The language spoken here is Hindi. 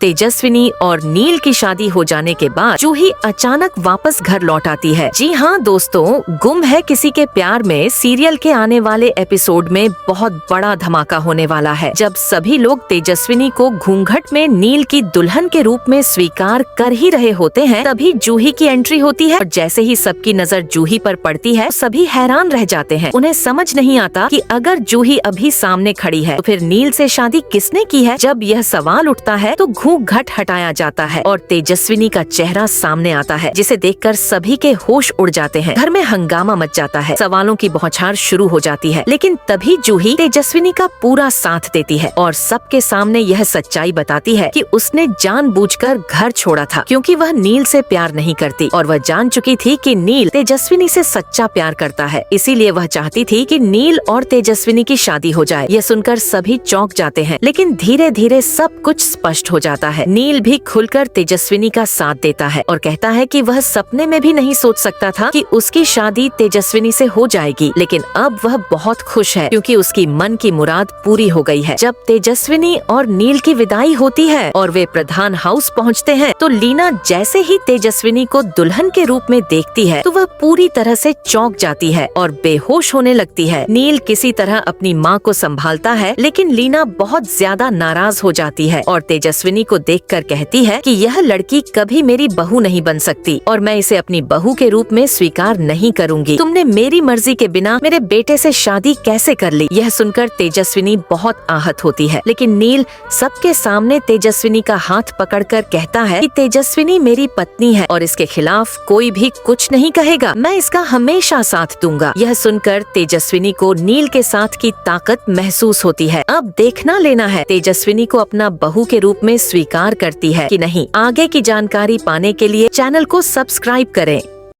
तेजस्विनी और नील की शादी हो जाने के बाद जूही अचानक वापस घर लौट आती है। जी हाँ दोस्तों, गुम है किसी के प्यार में सीरियल के आने वाले एपिसोड में बहुत बड़ा धमाका होने वाला है। जब सभी लोग तेजस्विनी को घूंघट में नील की दुल्हन के रूप में स्वीकार कर ही रहे होते हैं, तभी जूही की एंट्री होती है और जैसे ही सबकी नजर जूही पर पड़ती है, सभी हैरान रह जाते हैं। उन्हें समझ नहीं आता कि अगर जूही अभी सामने खड़ी है तो फिर नील से शादी किसने की है। जब यह सवाल उठता है तो घूंघट हटाया जाता है और तेजस्विनी का चेहरा सामने आता है, जिसे देखकर सभी के होश उड़ जाते हैं। घर में हंगामा मच जाता है, सवालों की बौछार शुरू हो जाती है। लेकिन तभी जूही तेजस्विनी का पूरा साथ देती है और सबके सामने यह सच्चाई बताती है कि उसने जानबूझकर घर छोड़ा था, क्योंकि वह नील से प्यार नहीं करती और वह जान चुकी थी कि नील तेजस्विनी से सच्चा प्यार करता है। इसीलिए वह चाहती थी कि नील और तेजस्विनी की शादी हो जाए। यह सुनकर सभी चौंक जाते हैं, लेकिन धीरे धीरे सब कुछ स्पष्ट हो जाता है। नील भी खुलकर तेजस्विनी का साथ देता है और कहता है कि वह सपने में भी नहीं सोच सकता था कि उसकी शादी तेजस्विनी से हो जाएगी, लेकिन अब वह बहुत खुश है क्योंकि उसकी मन की मुराद पूरी हो गई है। जब तेजस्विनी और नील की विदाई होती है और वे प्रधान हाउस पहुंचते हैं, तो लीना जैसे ही तेजस्विनी को दुल्हन के रूप में देखती है तो वह पूरी तरह से चौंक जाती है और बेहोश होने लगती है। नील किसी तरह अपनी माँ को संभालता है, लेकिन लीना बहुत ज्यादा नाराज हो जाती है और तेजस्विनी को देखकर कहती है कि यह लड़की कभी मेरी बहू नहीं बन सकती और मैं इसे अपनी बहू के रूप में स्वीकार नहीं करूंगी। तुमने मेरी मर्जी के बिना मेरे बेटे से शादी कैसे कर ली। यह सुनकर तेजस्विनी बहुत आहत होती है, लेकिन नील सबके सामने तेजस्विनी का हाथ पकड़कर कहता है कि तेजस्विनी मेरी पत्नी है और इसके खिलाफ कोई भी कुछ नहीं कहेगा। मैं इसका हमेशा साथ दूंगा। यह सुनकर तेजस्विनी को नील के साथ की ताकत महसूस होती है। अब देखना लेना है तेजस्विनी को अपना बहू के रूप में स्वीकार करती है कि नहीं। आगे की जानकारी पाने के लिए चैनल को सब्सक्राइब करें।